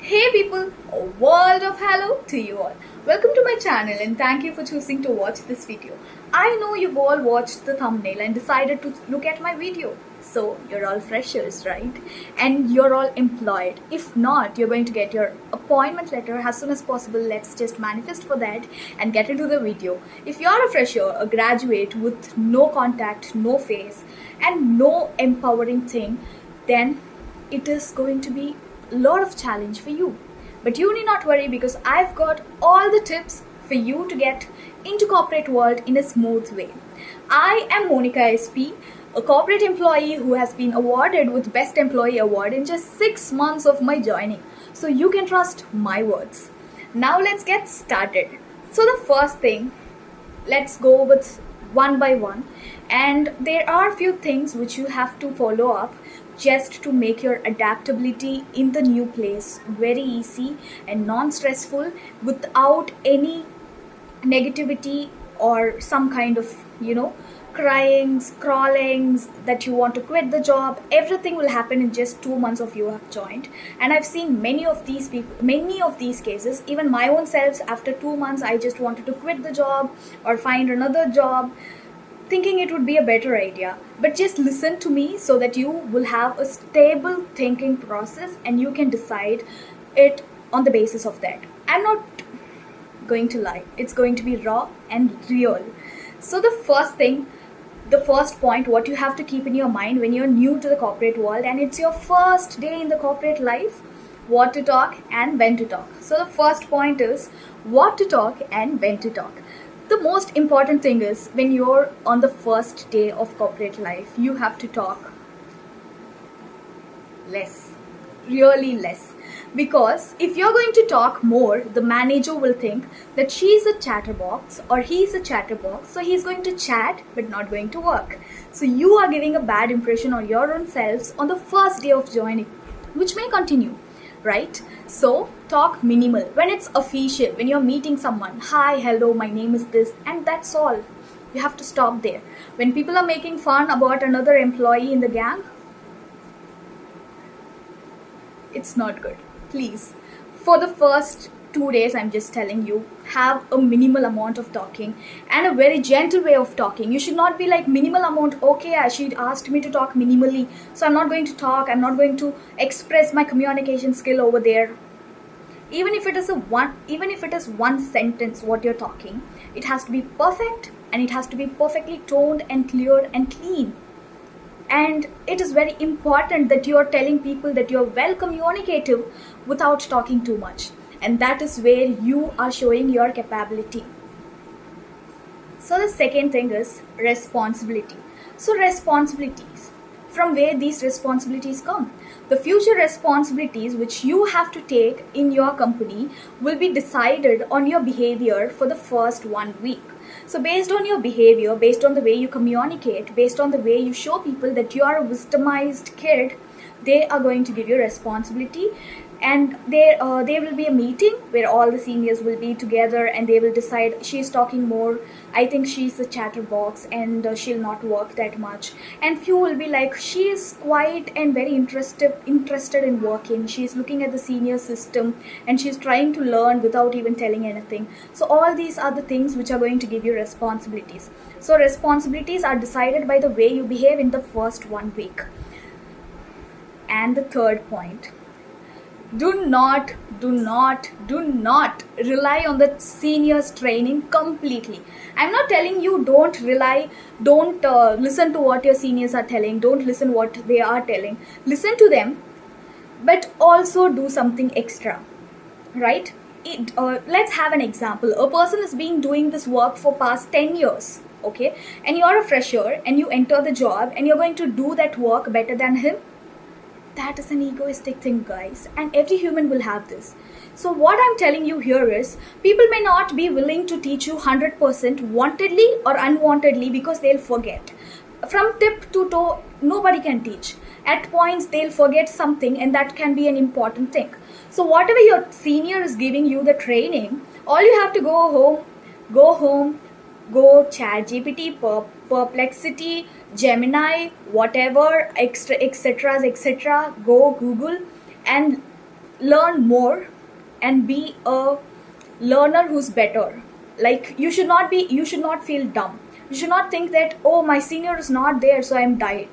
Hey people, a world of hello to you all. Welcome to my channel and thank you for choosing to watch this video. I know you've all watched the thumbnail and decided to look at my video. So you're all freshers, right? And you're all employed. If not, you're going to get your appointment letter as soon as possible. Let's just manifest for that and get into the video. If you're a fresher, a graduate with no contact, no face and no empowering thing, then it is going to be lot of challenge for you, but you need not worry because I've got all the tips for you to get into corporate world in a smooth way. I am Monica SP, a corporate employee who has been awarded with best employee award in just 6 months of my joining, so you can trust my words. Now let's get started. So the first thing, let's go with one by one, and there are few things which you have to follow up just to make your adaptability in the new place very easy and non-stressful without any negativity or some kind of crying, scrawlings that you want to quit the job. Everything will happen in just 2 months of you have joined, and I've seen many of these people, many of these cases. Even my own selves, after 2 months I just wanted to quit the job or find another job, thinking it would be a better idea. But just listen to me so that you will have a stable thinking process and you can decide it on the basis of that. I'm not going to lie, it's going to be raw and real. So the first thing, the first point, what you have to keep in your mind when you're new to the corporate world and it's your first day in the corporate life: what to talk and when to talk. So the first point is what to talk and when to talk. The most important thing is, when you're on the first day of corporate life, you have to talk less, really less. Because if you're going to talk more, the manager will think that she's a chatterbox or he's a chatterbox, so he's going to chat but not going to work. So you are giving a bad impression on your own selves on the first day of joining, which may continue, right? So talk minimal. When it's official, when you're meeting someone, hi, hello, my name is this, and that's all. You have to stop there. When people are making fun about another employee in the gang, it's not good. Please, for the first 2 days, I'm just telling you, have a minimal amount of talking and a very gentle way of talking. You should not be like, minimal amount, okay, she asked me to talk minimally, so I'm not going to talk, I'm not going to express my communication skill over there. Even if it is one sentence what you're talking, it has to be perfect and it has to be perfectly toned and clear and clean. And it is very important that you are telling people that you're well communicative without talking too much, and that is where you are showing your capability. So the second thing is responsibility. So responsibilities, from where these responsibilities come? The future responsibilities which you have to take in your company will be decided on your behavior for the first 1 week. So based on your behavior, based on the way you communicate, based on the way you show people that you are a wisdomized kid, they are going to give you responsibility. And there will be a meeting where all the seniors will be together and they will decide, she's talking more, I think she's a chatterbox and she'll not work that much. And few will be like, she is quiet and very interested in working, she's looking at the senior system and she's trying to learn without even telling anything. So all these are the things which are going to give you responsibilities. So responsibilities are decided by the way you behave in the first 1 week. And the third point, do not rely on the seniors training completely. I'm not telling you don't listen to what your seniors are telling, don't listen what they are telling, listen to them, but also do something extra, right? Let's have an example. A person is been doing this work for past 10 years, okay, and you're a fresher and you enter the job and you're going to do that work better than him. That is an egoistic thing, guys, and every human will have this. So what I'm telling you here is, people may not be willing to teach you 100% wantedly or unwantedly because they'll forget. From tip to toe, nobody can teach. At points, they'll forget something, and that can be an important thing. So whatever your senior is giving you the training, all you have to go home, go ChatGPT, Perplexity, Gemini, whatever, etc., go Google and learn more and be a learner who's better. Like you should not feel dumb. You should not think that, oh, my senior is not there, so I'm dead.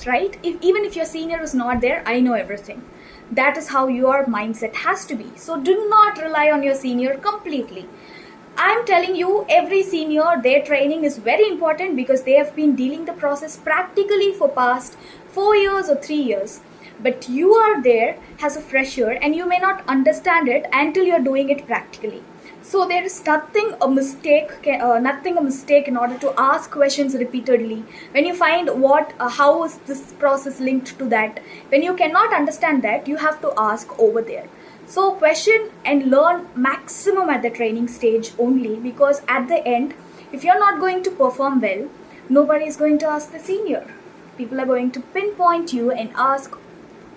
Right? Even if your senior is not there, I know everything. That is how your mindset has to be. So do not rely on your senior completely. I'm telling you, every senior, their training is very important because they have been dealing the process practically for past 4 years or 3 years. But you are there as a fresher and you may not understand it until you're doing it practically. So there is nothing a mistake in order to ask questions repeatedly. When you find how is this process linked to that, when you cannot understand that, you have to ask over there. So question and learn maximum at the training stage only, because at the end, if you're not going to perform well, nobody is going to ask the senior. People are going to pinpoint you and ask,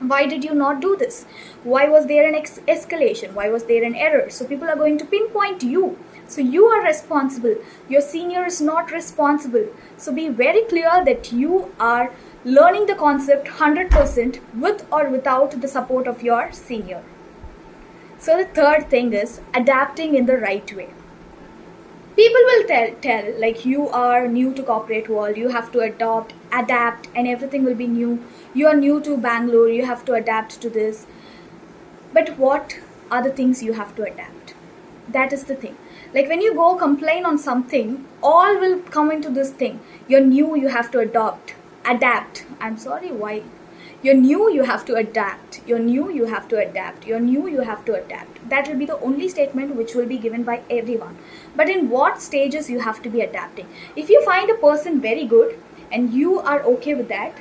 why did you not do this? Why was there an escalation? Why was there an error? So people are going to pinpoint you. So you are responsible. Your senior is not responsible. So be very clear that you are learning the concept 100% with or without the support of your senior. So the third thing is adapting in the right way. People will tell like, you are new to corporate world, you have to adapt and everything will be new. You are new to Bangalore, you have to adapt to this. But what are the things you have to adapt? That is the thing. Like when you go complain on something, all will come into this thing. You're new, you have to adapt. I'm sorry, why? You're new, you have to adapt. You're new, you have to adapt. You're new, you have to adapt. That will be the only statement which will be given by everyone. But in what stages you have to be adapting? If you find a person very good and you are okay with that,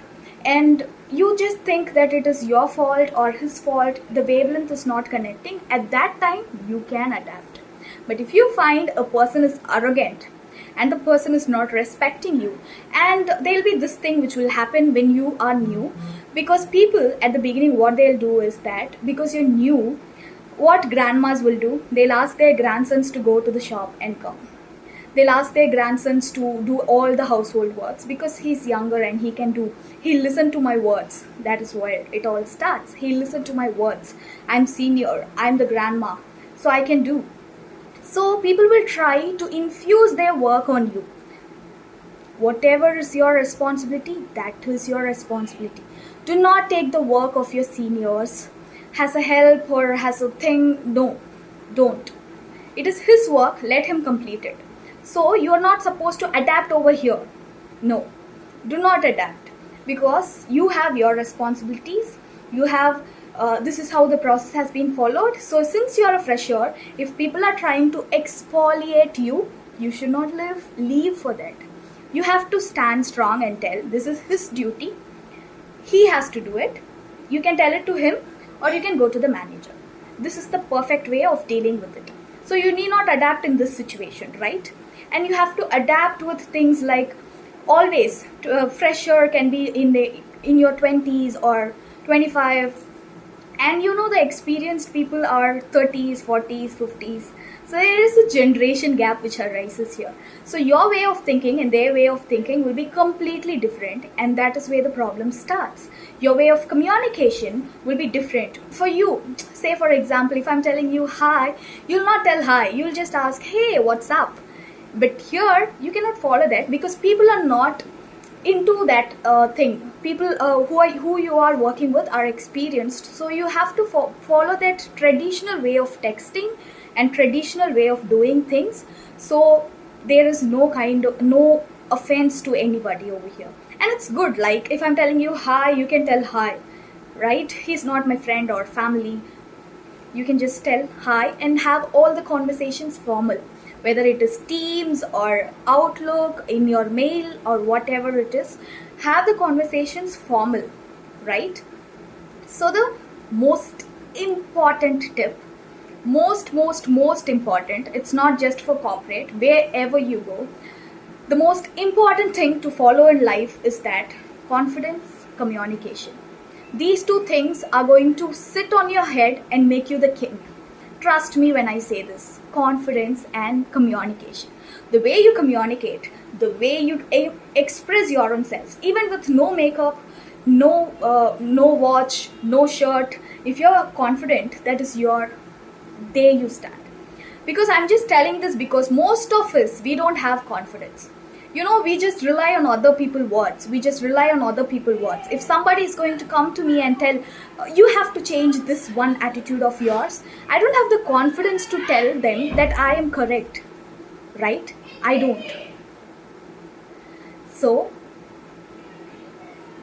and you just think that it is your fault or his fault, the wavelength is not connecting, at that time you can adapt. But if you find a person is arrogant and the person is not respecting you, and there'll be this thing which will happen when you are new, because people at the beginning, what they'll do is that because you're new, what grandmas will do, they'll ask their grandsons to go to the shop and come. They'll ask their grandsons to do all the household works because he's younger and he'll listen to my words. That is where it all starts. He'll listen to my words. I'm senior, I'm the grandma, so I can do. So people will try to infuse their work on you. Whatever is your responsibility, that is your responsibility. Do not take the work of your seniors as a help or as a thing. No, don't. It is his work, let him complete it. So you are not supposed to adapt over here. No, do not adapt, because you have your responsibilities. You have, this is how the process has been followed. So since you are a fresher, if people are trying to exfoliate you, you should not leave for that. You have to stand strong and tell, this is his duty. He has to do it. You can tell it to him or you can go to the manager. This is the perfect way of dealing with it. So you need not adapt in this situation, right? And you have to adapt with things like, always, fresher can be in your 20s or 25. And you know the experienced people are 30s, 40s, 50s. So there is a generation gap which arises here. So your way of thinking and their way of thinking will be completely different, and that is where the problem starts. Your way of communication will be different. For you, say for example, if I'm telling you hi, you'll not tell hi, you'll just ask, hey, what's up? But here, you cannot follow that because people are not into that thing. People who you are working with are experienced, so you have to follow that traditional way of texting and traditional way of doing things. So there is no offense to anybody over here, and it's good. Like if I'm telling you hi, you can tell hi, right? He's not my friend or family. You can just tell hi and have all the conversations formal, whether it is Teams or Outlook, in your mail or whatever it is. Have the conversations formal, right? So the most important tip, most important, it's not just for corporate, wherever you go, the most important thing to follow in life is that confidence, communication. These two things are going to sit on your head and make you the king. Trust me when I say this. Confidence and communication. The way you communicate, the way you express your own self, even with no makeup, no watch, no shirt. If you're confident, that is your day you stand. Because I'm just telling this because most of us, we don't have confidence. We just rely on other people's words. We just rely on other people's words. If somebody is going to come to me and tell, you have to change this one attitude of yours, I don't have the confidence to tell them that I am correct, right? I don't. So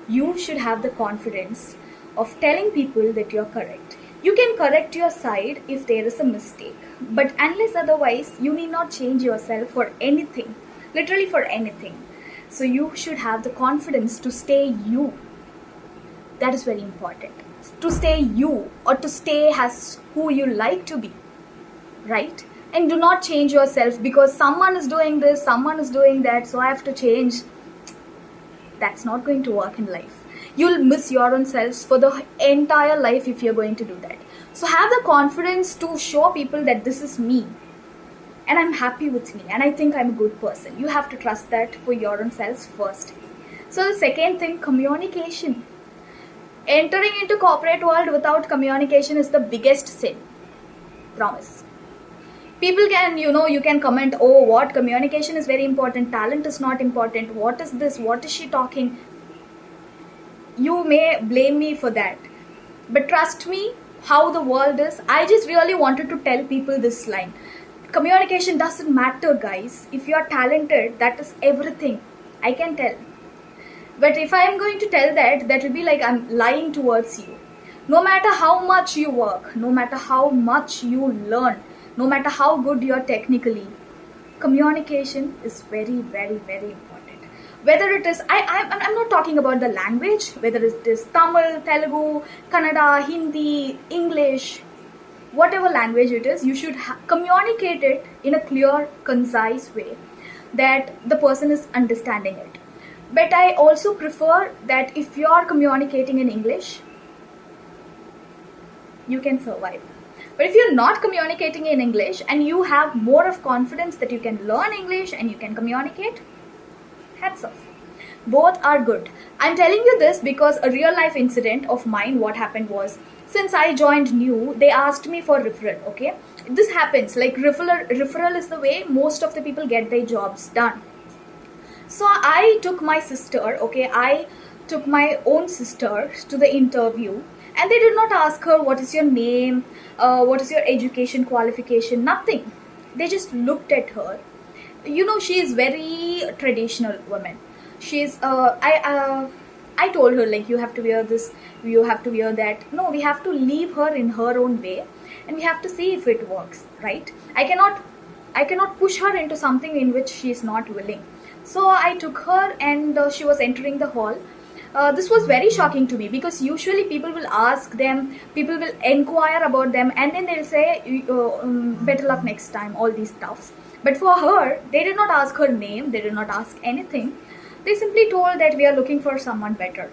you should have the confidence of telling people that you're correct. You can correct your side if there is a mistake, but unless otherwise, you need not change yourself for anything, literally for anything. So you should have the confidence to stay you. That is very important. To stay you, or to stay as who you like to be, right? And do not change yourself because someone is doing this, someone is doing that, so I have to change. That's not going to work in life. You'll miss your own selves for the entire life if you're going to do that. So have the confidence to show people that this is me and I'm happy with me and I think I'm a good person. You have to trust that for your own selves first. So the second thing, communication. Entering into corporate world without communication is the biggest sin. Promise. People can, you can comment, oh, what, communication is very important, talent is not important, what is this, what is she talking? You may blame me for that. But trust me, how the world is, I just really wanted to tell people this line. Communication doesn't matter, guys. If you are talented, that is everything. I can tell. But if I am going to tell that, that will be like I'm lying towards you. No matter how much you work, no matter how much you learn, no matter how good you are technically, communication is very, very, very important. Whether it is, I'm not talking about the language, whether it is Tamil, Telugu, Kannada, Hindi, English, whatever language it is, you should communicate it in a clear, concise way that the person is understanding it. But I also prefer that if you are communicating in English, you can survive. But if you're not communicating in English and you have more of confidence that you can learn English and you can communicate, hats off. Both are good. I'm telling you this because a real life incident of mine, what happened was, since I joined new, they asked me for referral, okay? This happens, like referral is the way most of the people get their jobs done. So I took my sister, okay, I took my own sister to the interview and they did not ask her what is your name, what is your education qualification, nothing. They just looked at her. She is very traditional woman. She's, I told her like, you have to wear this, you have to wear that. No, we have to leave her in her own way and we have to see if it works, right? I cannot push her into something in which she is not willing. So I took her and she was entering the hall. This was very shocking to me because usually people will ask them, people will inquire about them and then they'll say, better luck next time, all these stuffs. But for her, they did not ask her name, they did not ask anything. They simply told that we are looking for someone better.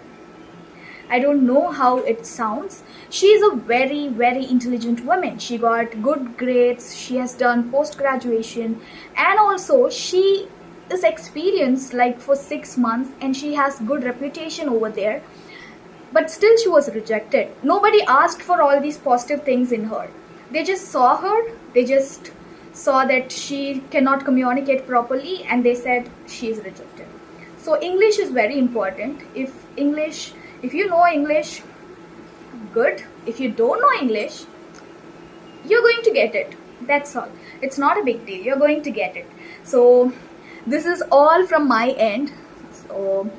I don't know how it sounds. She is a very, very intelligent woman. She got good grades, she has done post-graduation and also she is experienced like for 6 months and she has good reputation over there, but still she was rejected. Nobody asked for all these positive things in her. They just saw her, they just saw that she cannot communicate properly and they said she is rejected. So English is very important. If you know English, good. If you don't know English, you're going to get it. That's all. It's not a big deal. You're going to get it. So this is all from my end. So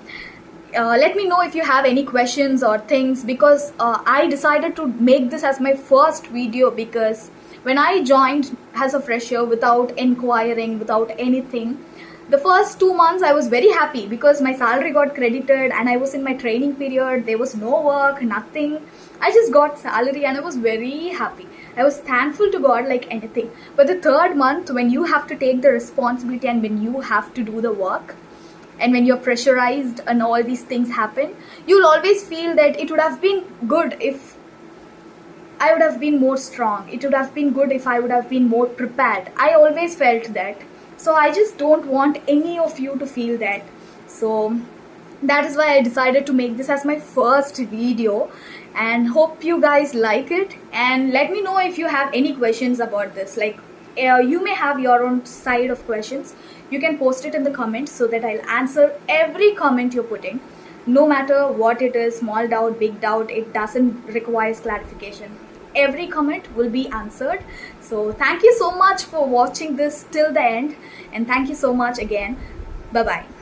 let me know if you have any questions or things because I decided to make this as my first video because when I joined as a fresher without inquiring, without anything, the first 2 months I was very happy because my salary got credited and I was in my training period. There was no work, nothing. I just got salary and I was very happy. I was thankful to God like anything. But the third month, when you have to take the responsibility and when you have to do the work and when you're pressurized and all these things happen, you'll always feel that it would have been good if I would have been more strong. It would have been good if I would have been more prepared. I always felt that. So I just don't want any of you to feel that. So That is why I decided to make this as my first video, and hope you guys like it. And let me know if you have any questions about this. Like you may have your own side of questions. You can post it in the comments so that I'll answer every comment you're putting. No matter what it is, small doubt, big doubt, it doesn't require clarification. Every comment will be answered. So thank you so much for watching this till the end, and thank you so much again. Bye bye.